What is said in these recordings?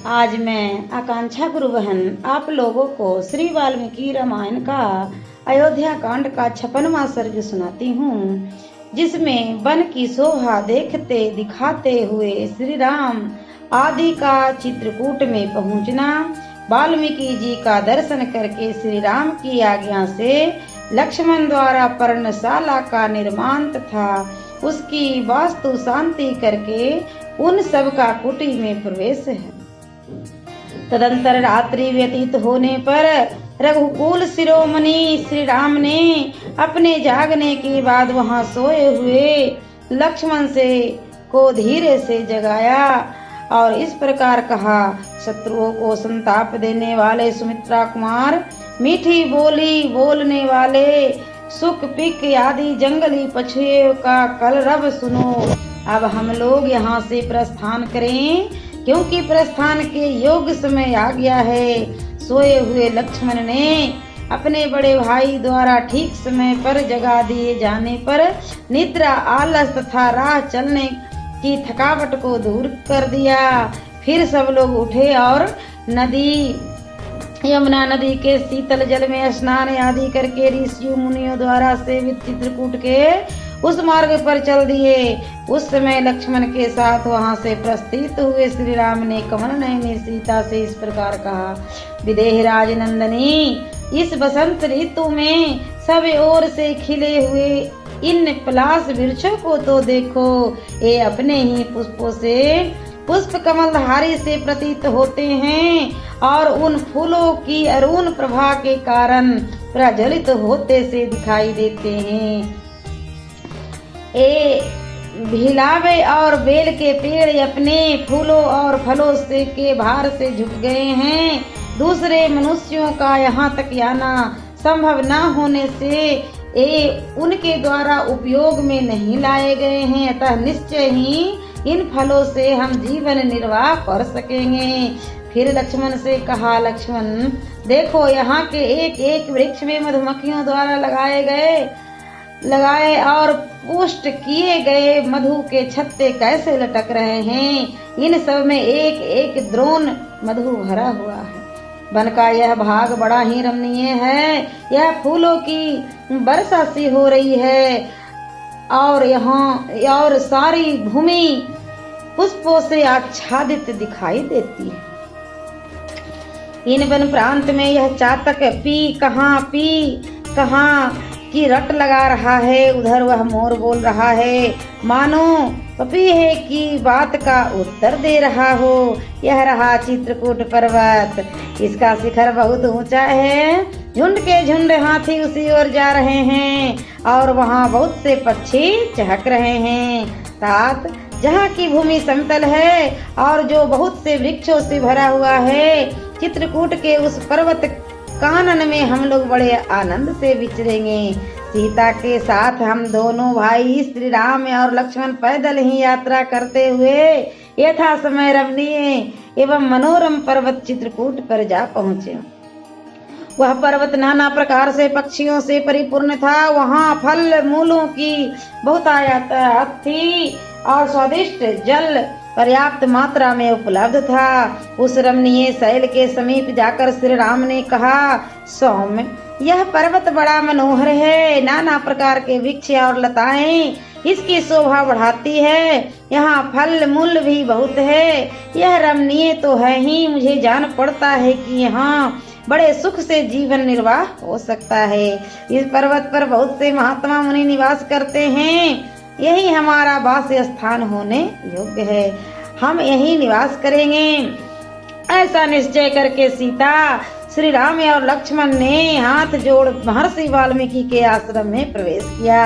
आज मैं आकांक्षा गुरु बहन आप लोगों को श्री वाल्मीकि रामायण का अयोध्या कांड का 56वां सर्ग सुनाती हूँ, जिसमें वन की शोभा देखते दिखाते हुए श्री राम आदि का चित्रकूट में पहुँचना, वाल्मीकि जी का दर्शन करके श्री राम की आज्ञा से लक्ष्मण द्वारा पर्णशाला का निर्माण तथा उसकी वास्तु शांति करके उन सब का कुटी में प्रवेश है। तदंतर रात्रि व्यतीत होने पर रघुकुल शिरोमणि श्री राम ने अपने जागने के बाद वहां सोए हुए लक्ष्मण से को धीरे से जगाया और इस प्रकार कहा। शत्रुओं को संताप देने वाले सुमित्रा कुमार, मीठी बोली बोलने वाले सुख पिक आदि जंगली पक्षियों का कलरव सुनो। अब हम लोग यहाँ से प्रस्थान करें, क्योंकि प्रस्थान के योग्य समय आ गया है। सोए हुए लक्ष्मण ने अपने बड़े भाई द्वारा ठीक समय पर जगा दिए जाने पर निद्रा, आलस तथा राह चलने की थकावट को दूर कर दिया। फिर सब लोग उठे और यमुना नदी के शीतल जल में स्नान आदि करके ऋषियों मुनियों द्वारा सेवित चित्रकूट के उस मार्ग पर चल दिए। उस समय लक्ष्मण के साथ वहां से प्रस्थित हुए श्री राम ने कमल नयनी सीता से इस प्रकार कहा। विदेह राजनंदनी, इस बसंत ऋतु में सब ओर से खिले हुए इन पलाश वृक्षों को तो देखो, ये अपने ही पुष्पों से पुष्प कमलधारी से प्रतीत होते हैं और उन फूलों की अरुण प्रभा के कारण प्रज्वलित होते से दिखाई देते हैं। भिलावे और बेल के पेड़ अपने फूलों और फलों से के भार से झुक गए हैं। दूसरे मनुष्यों का यहाँ तक आना संभव न होने से उनके द्वारा उपयोग में नहीं लाए गए हैं, अतः निश्चय ही इन फलों से हम जीवन निर्वाह कर सकेंगे। फिर लक्ष्मण से कहा, लक्ष्मण देखो, यहाँ के एक एक वृक्ष में मधुमक्खियों द्वारा लगाए और पुष्ट किए गए मधु के छत्ते कैसे लटक रहे हैं। इन सब में एक एक द्रोण मधु भरा हुआ है। वन का यह भाग बड़ा ही रमणीय है। यह फूलों की वर्षा सी हो रही है और सारी भूमि पुष्पों से आच्छादित दिखाई देती है। इन वन प्रांत में यह चातक पी कहाँ की रट लगा रहा है, उधर वह मोर बोल रहा है, मानो पपीहे की बात का उत्तर दे रहा हो। यह रहा चित्रकूट पर्वत, इसका शिखर बहुत ऊंचा है। झुंड के झुंड हाथी उसी ओर जा रहे हैं और वहाँ बहुत से पक्षी चहक रहे हैं। तात जहाँ की भूमि समतल है और जो बहुत से वृक्षों से भरा हुआ है, चित्रकूट के उस पर्वत कानन में हम लोग बड़े आनंद से विचरेंगे। सीता के साथ हम दोनों भाई श्री राम और लक्ष्मण पैदल ही यात्रा करते हुए यथा समय रमणीय एवं मनोरम पर्वत चित्रकूट पर जा पहुँचे। वह पर्वत नाना प्रकार से पक्षियों से परिपूर्ण था। वहाँ फल मूलों की बहुतायत थी और स्वादिष्ट जल पर्याप्त मात्रा में उपलब्ध था। उस रमणीय शैल के समीप जाकर श्री राम ने कहा, सौम्य, यह पर्वत बड़ा मनोहर है। नाना प्रकार के वृक्ष और लताएं इसकी शोभा बढ़ाती है। यहाँ फल मूल भी बहुत है। यह रमणीय तो है ही, मुझे जान पड़ता है कि यहाँ बड़े सुख से जीवन निर्वाह हो सकता है। इस पर्वत पर बहुत से महात्मा मुनि निवास करते हैं। यही हमारा वास स्थान होने योग्य है। हम यही निवास करेंगे। ऐसा निश्चय करके सीता, श्री राम और लक्ष्मण ने हाथ जोड़ महर्षि वाल्मीकि के आश्रम में प्रवेश किया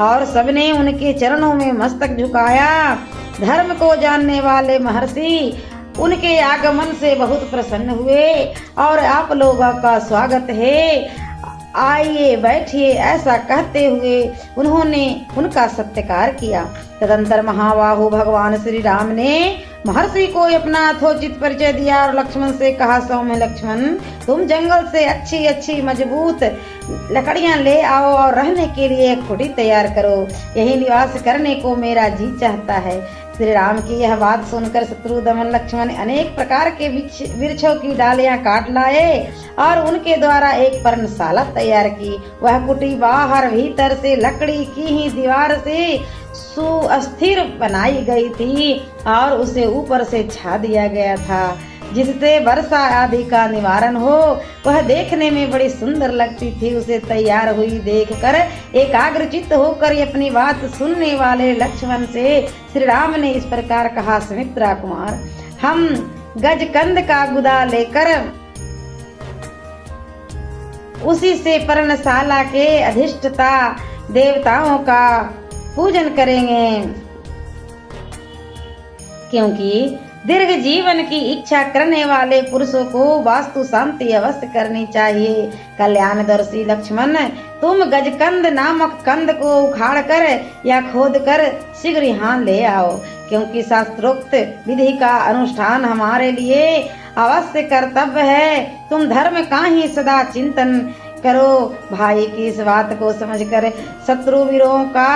और सबने उनके चरणों में मस्तक झुकाया। धर्म को जानने वाले महर्षि उनके आगमन से बहुत प्रसन्न हुए और आप लोगों का स्वागत है, आइए बैठिए, ऐसा कहते हुए उन्होंने उनका सत्कार किया। तदंतर महाबाहु भगवान श्री राम ने महर्षि को अपना यथोचित परिचय दिया और लक्ष्मण से कहा, सौम्य लक्ष्मण, तुम जंगल से अच्छी अच्छी मजबूत लकड़ियां ले आओ और रहने के लिए एक कुटी तैयार करो। यही निवास करने को मेरा जी चाहता है। श्री राम की यह बात सुनकर शत्रुदमन लक्ष्मण अनेक प्रकार के वृक्षों की डालियां काट लाए और उनके द्वारा एक पर्णशाला तैयार की। वह कुटी बाहर भीतर से लकड़ी की ही दीवार से सुस्थिर बनाई गई थी और उसे ऊपर से छा दिया गया था, जिससे वर्षा आदि का निवारण हो। वह देखने में बड़ी सुंदर लगती थी। उसे तैयार हुई देखकर एकाग्रचित्त होकर अपनी बात सुनने वाले लक्ष्मण से श्री राम ने इस प्रकार कहा, सुमित्रा कुमार, हम गजकंद का गुदा लेकर उसी से पर्णशाला के अधिष्ठता देवताओं का पूजन करेंगे, क्योंकि दीर्घ जीवन की इच्छा करने वाले पुरुषों को वास्तु शांति अवश्य करनी चाहिए। कल्याणदर्शी लक्ष्मण, तुम गजकंद नामक कंद को उखाड़ कर या खोद कर शीघ्र यहाँ ले आओ, क्योंकि शास्त्रोक्त विधि का अनुष्ठान हमारे लिए अवश्य कर्तव्य है। तुम धर्म का ही सदा चिंतन करो। भाई की इस बात को समझकर शत्रु वीरों का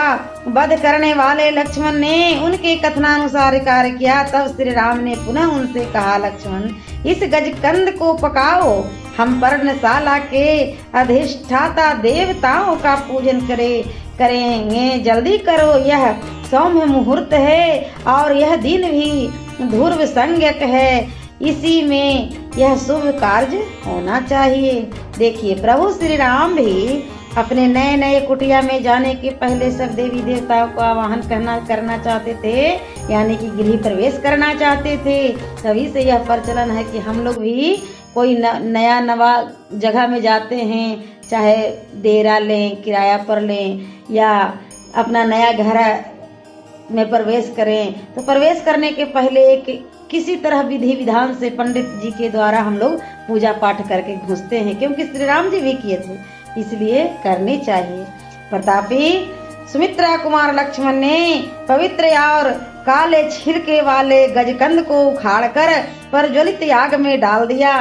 वध करने वाले लक्ष्मण ने उनके कथनानुसार कार्य किया। तब श्री राम ने पुनः उनसे कहा, लक्ष्मण, इस गजकंद को पकाओ, हम पर्णशाला के अधिष्ठाता देवताओं का पूजन करेंगे। जल्दी करो, यह सौम्य मुहूर्त है और यह दिन भी ध्रुव संज्ञक है। इसी में यह शुभ कार्य होना चाहिए। देखिए, प्रभु श्री राम भी अपने नए नए कुटिया में जाने के पहले सब देवी देवताओं को आवाहन करना चाहते थे, यानी कि गृह प्रवेश करना चाहते थे। तभी से यह प्रचलन है कि हम लोग भी कोई नया नवा जगह में जाते हैं, चाहे डेरा लें, किराया पर लें, या अपना नया घर में प्रवेश करें, तो प्रवेश करने के पहले एक किसी तरह विधि विधान से पंडित जी के द्वारा हम लोग पूजा पाठ करके घुसते हैं, क्योंकि श्री राम जी भी किए थे, इसलिए करनी चाहिए। प्रतापी सुमित्रा कुमार लक्ष्मण ने पवित्र और काले छिलके वाले गजकंद को उखाड़कर प्रज्वलित आग में डाल दिया।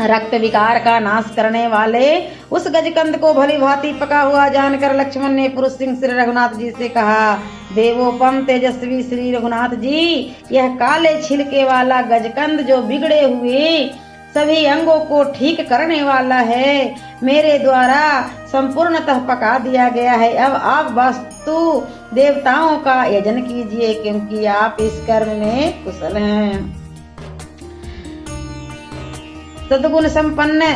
रक्त विकार का नाश करने वाले उस गजकंद को भली भांति पका हुआ जानकर लक्ष्मण ने पुरुष सिंह श्री रघुनाथ जी से कहा, देवोपम तेजस्वी श्री रघुनाथ जी, यह काले छिलके वाला गजकंद जो बिगड़े हुए सभी अंगों को ठीक करने वाला है, मेरे द्वारा संपूर्णतः पका दिया गया है। अब आप वास्तु देवताओं का यजन कीजिए, क्योंकि आप इस कर्म में कुशल हैं। सद्गुण संपन्न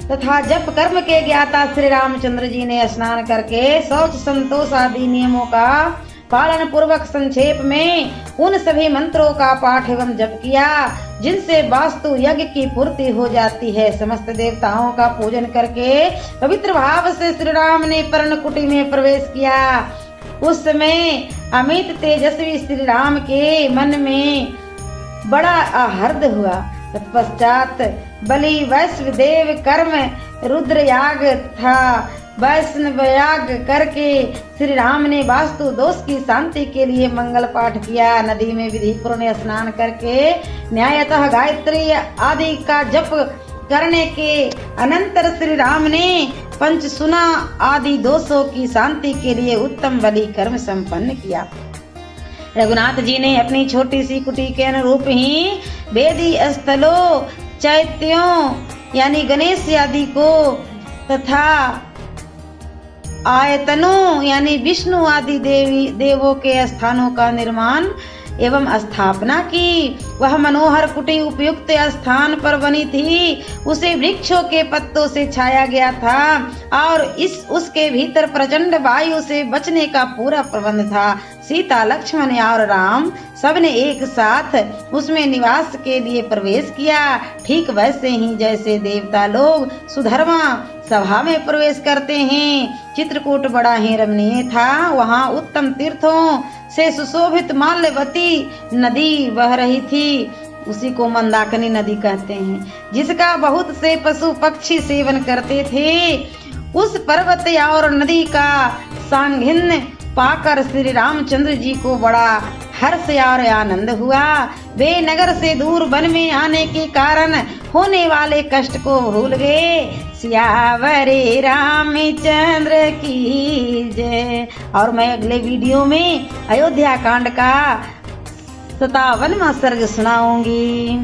तथा जप कर्म के ज्ञाता श्री रामचंद्र जी ने स्नान करके शौच संतोष आदि नियमों का पालन पूर्वक संक्षेप में उन सभी मंत्रों का पाठ एवं जप किया, जिनसे वास्तु यज्ञ की पूर्ति हो जाती है। समस्त देवताओं का पूजन करके पवित्र भाव से श्री राम ने पर्णकुटी में प्रवेश किया। उस समय अमित तेजस्वी श्री राम के मन में बड़ा आहर्द हुआ। तत्पश्चात बलि वैश्व देव कर्म रुद्र याग था। वैष्णव याग करके श्री राम ने वास्तु दोष की शांति के लिए मंगल पाठ किया। नदी में विधि पूर्ण स्नान करके न्यायतः गायत्री आदि का जप करने के अनंतर श्री राम ने पंचसुना आदि दोषों की शांति के लिए उत्तम बलि कर्म संपन्न किया। रघुनाथ जी ने अपनी छोटी सी कुटी के अनुरूप ही वेदी स्थलों, चैत्यों यानी गणेश आदि को तथा आयतनों यानी विष्णु आदि देवों के स्थानों का निर्माण एवं स्थापना की। वह मनोहर कुटी उपयुक्त स्थान पर बनी थी। उसे वृक्षों के पत्तों से छाया गया था और उसके भीतर प्रचंड वायु से बचने का पूरा प्रबंध था। सीता, लक्ष्मण और राम सबने एक साथ उसमें निवास के लिए प्रवेश किया, ठीक वैसे ही जैसे देवता लोग सुधर्मा सभा में प्रवेश करते हैं। चित्रकूट बड़ा ही रमणीय था। वहाँ उत्तम तीर्थों से सुशोभित माल्यवती नदी बह रही थी, उसी को मंदाकिनी नदी कहते हैं, जिसका बहुत से पशु पक्षी सेवन करते थे। उस पर्वत और नदी का सांगिन्य पाकर श्री रामचंद्र जी को बड़ा हर्ष और आनंद हुआ। वे नगर से दूर वन में आने के कारण होने वाले कष्ट को भूल गए। सियावरे रामचंद्र की जय। और मैं अगले वीडियो में अयोध्या कांड का सतावन सर्ग सुनाऊंगी।